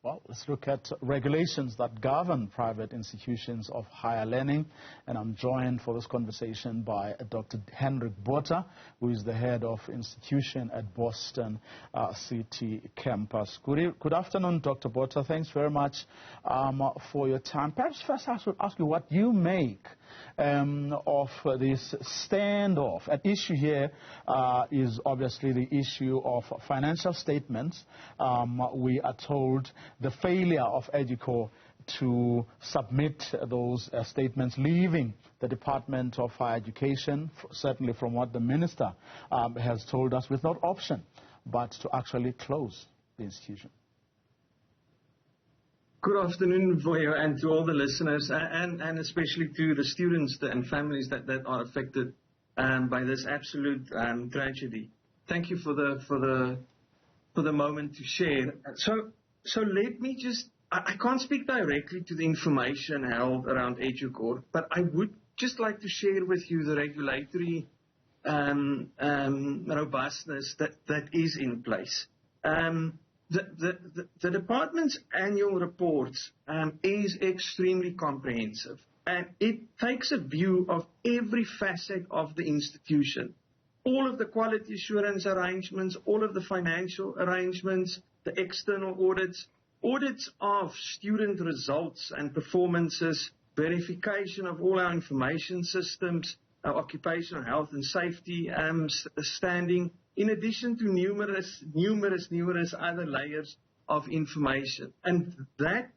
Well, let's look at regulations that govern private institutions of higher learning. And I'm joined for this conversation by Dr. Hendrik Botha, who is the head of institution at Boston City Campus. Good afternoon, Dr. Botha. Thanks very much for your time. Perhaps first I should ask you what you make of this standoff. At issue here is obviously the issue of financial statements. We are told the failure of EDUCAUR to submit those statements, leaving the Department of Higher Education, certainly from what the Minister has told us, with no option but to actually close the institution. Good afternoon, Voyo, and to all the listeners, and especially to the students and families that are affected by this absolute tragedy. Thank you for the moment to share. So let me just, I can't speak directly to the information held around EDUCAUR, but I would just like to share with you the regulatory robustness that is in place. The department's annual report is extremely comprehensive, and it takes a view of every facet of the institution. All of the quality assurance arrangements, all of the financial arrangements, the external audits of student results and performances, verification of all our information systems, our occupational health and safety standing, in addition to numerous other layers of information. And that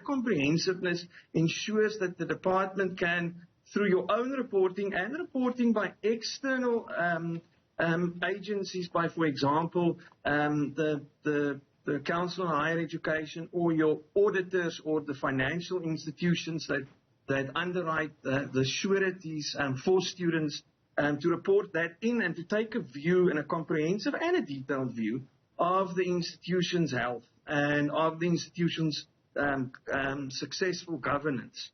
comprehensiveness ensures that the department can, through your own reporting and reporting by external agencies, by, for example, the Council on Higher Education, or your auditors, or the financial institutions that underwrite the sureties for students, to report that in and to take a view, and a comprehensive and a detailed view, of the institution's health and of the institution's successful governance.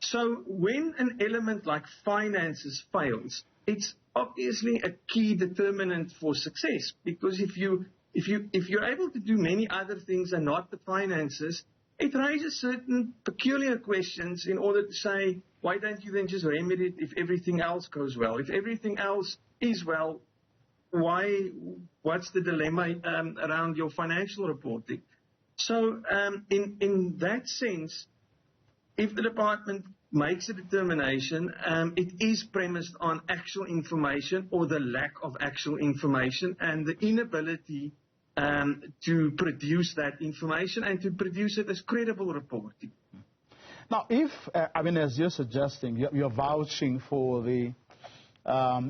So when an element like finances fails, it's obviously a key determinant for success, because if you're able to do many other things and not the finances, it raises certain peculiar questions in order to say, why don't you then just remedy it if everything else goes well? If everything else is well, what's the dilemma around your financial reporting? So in that sense, if the department makes a determination, it is premised on actual information or the lack of actual information, and the inability to produce that information and to produce it as credible reporting. Now, if, as you're suggesting, you're vouching for the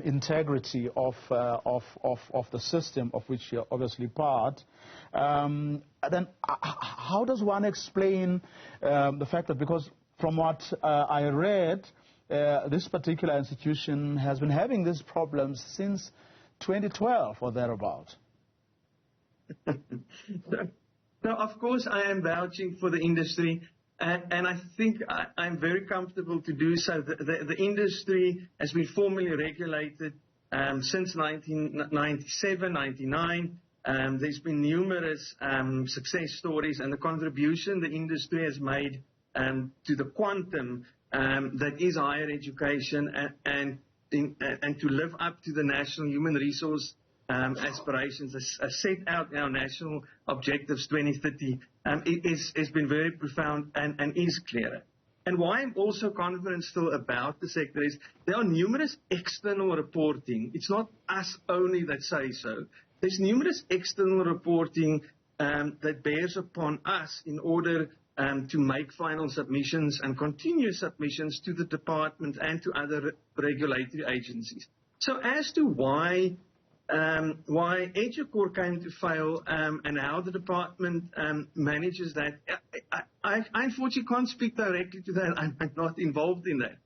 integrity of the system of which you're obviously part, then how does one explain the fact that, because from what I read, this particular institution has been having these problems since 2012 or thereabout? No, of course I am vouching for the industry, and I think I'm very comfortable to do so. The industry has been formally regulated since 1997, 99. There's been numerous success stories, and the contribution the industry has made to the quantum that is higher education, and to live up to the national human resource aspirations as set out in our national objectives 2030 has been very profound and is clearer. And why I'm also confident still about the sector is there are numerous external reporting. It's not us only that say so. There's numerous external reporting that bears upon us in order to make final submissions and continue submissions to the department and to other regulatory agencies. So as to why EDUCAUR came to fail and how the department manages that, I unfortunately can't speak directly to that. I'm not involved in that.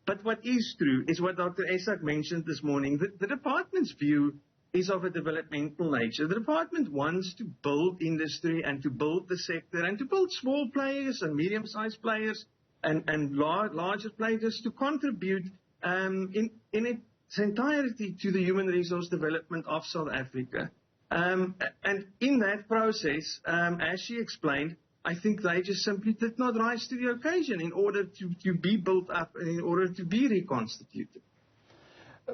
But what is true is what Dr. Esak mentioned this morning. The department's view is of a developmental nature. The department wants to build industry and to build the sector and to build small players and medium-sized players and larger players to contribute in its entirety to the human resource development of South Africa. And in that process, as she explained, I think they just simply did not rise to the occasion in order to be built up and in order to be reconstituted.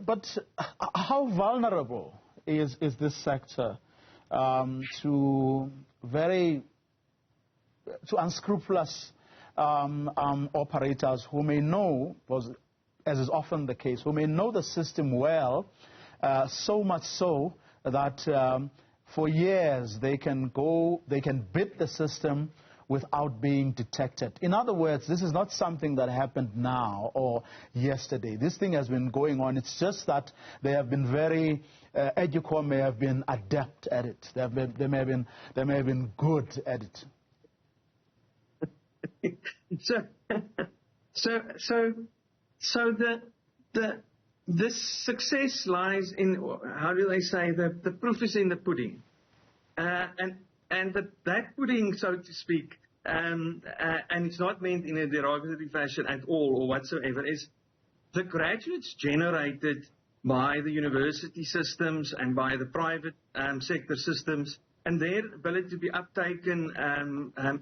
But how vulnerable is this sector to unscrupulous operators who may know, as is often the case, who may know the system well, so much so that for years they can bid the system without being detected. In other words, this is not something that happened now or yesterday. This thing has been going on. It's just that they have been EDUCOM may have been adept at it. They may have been good at it. So the success lies in, how do they say, the proof is in the pudding, and that pudding, so to speak, and it's not meant in a derogatory fashion at all or whatsoever, is the graduates generated by the university systems and by the private sector systems, and their ability to be uptaken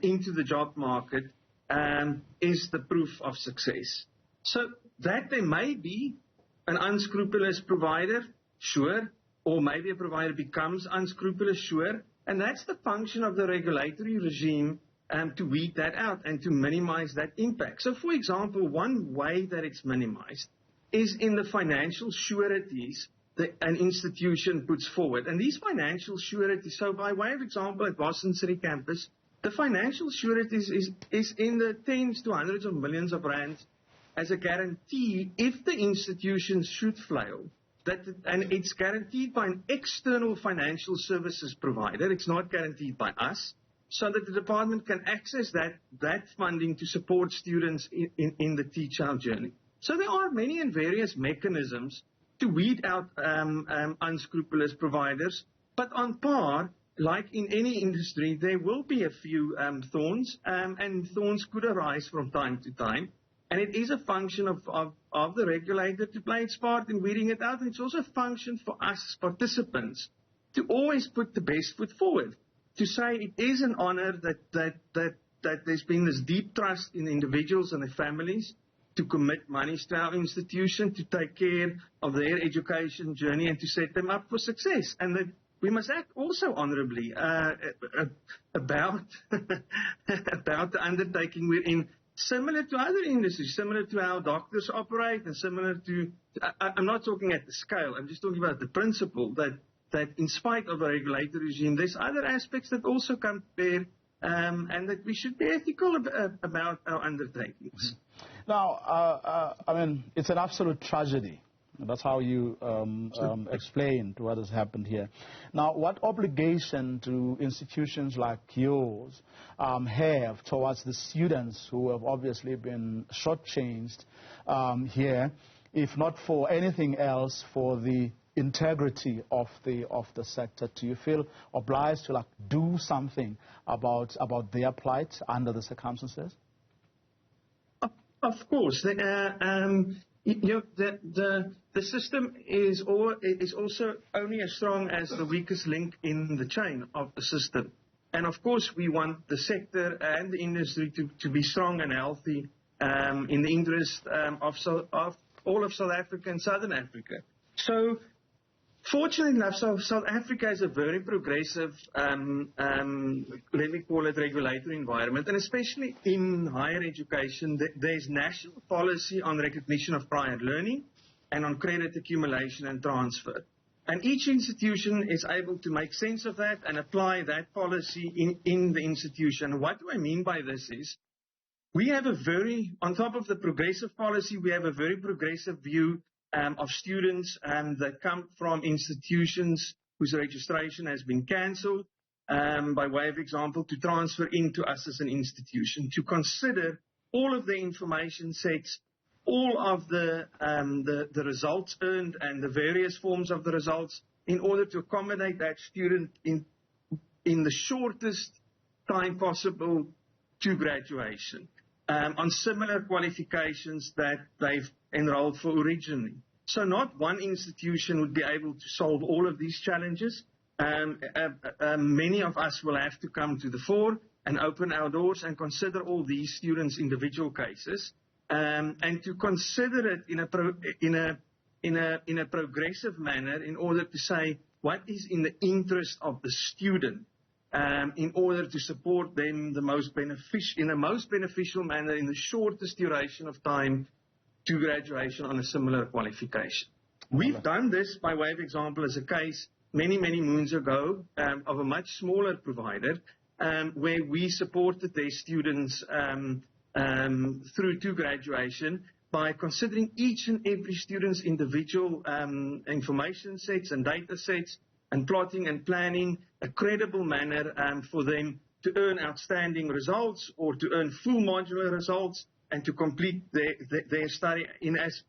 into the job market is the proof of success. So that there may be an unscrupulous provider, sure, or maybe a provider becomes unscrupulous, sure, and that's the function of the regulatory regime to weed that out and to minimize that impact. So, for example, one way that it's minimized is in the financial sureties that an institution puts forward. And these financial sureties, so by way of example, at Boston City campus, the financial sureties is in the tens to hundreds of millions of rands as a guarantee if the institution should fail. And it's guaranteed by an external financial services provider. It's not guaranteed by us, so that the department can access that funding to support students in the teach-out journey. So there are many and various mechanisms to weed out unscrupulous providers, but on par, like in any industry, there will be a few thorns, and thorns could arise from time to time. And it is a function of the regulator to play its part in weeding it out. And it's also a function for us as participants to always put the best foot forward, to say it is an honor that there's been this deep trust in individuals and their families to commit monies to our institution, to take care of their education journey and to set them up for success. And that we must act also honorably about the undertaking we're in. Similar to other industries, similar to how doctors operate, and similar to, I'm not talking at the scale, I'm just talking about the principle that in spite of a regulatory regime, there's other aspects that also come to bear, and that we should be ethical about our undertakings. Now, I mean, it's an absolute tragedy. That's how you explained what has happened here. Now, what obligation do institutions like yours have towards the students who have obviously been shortchanged here, if not for anything else, for the integrity of the sector? Do you feel obliged to do something about their plight under the circumstances? Of course. The system is also only as strong as the weakest link in the chain of the system. And of course, we want the sector and the industry to be strong and healthy in the interest of all of South Africa and Southern Africa. So, fortunately enough, South Africa is a very progressive, let me call it, regulatory environment, and especially in higher education, there's national policy on recognition of prior learning and on credit accumulation and transfer. And each institution is able to make sense of that and apply that policy in the institution. What do I mean by this is, we have on top of the progressive policy, we have a very progressive view of students that come from institutions whose registration has been cancelled, by way of example, to transfer into us as an institution, to consider all of the information sets, all of the results earned and the various forms of the results in order to accommodate that student in the shortest time possible to graduation, on similar qualifications that they've enrolled for originally. So not one institution would be able to solve all of these challenges, many of us will have to come to the fore and open our doors and consider all these students' individual cases, and to consider it in a progressive manner in order to say what is in the interest of the student, in order to support them in the most beneficial manner in the shortest duration of time to graduation on a similar qualification. We've done this by way of example as a case many moons ago of a much smaller provider where we supported their students through to graduation by considering each and every student's individual information sets and data sets and plotting and planning a credible manner for them to earn outstanding results or to earn full modular results and to complete their study in as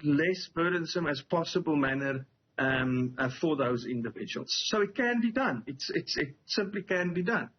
less burdensome as possible manner for those individuals. So it can be done. It simply can be done.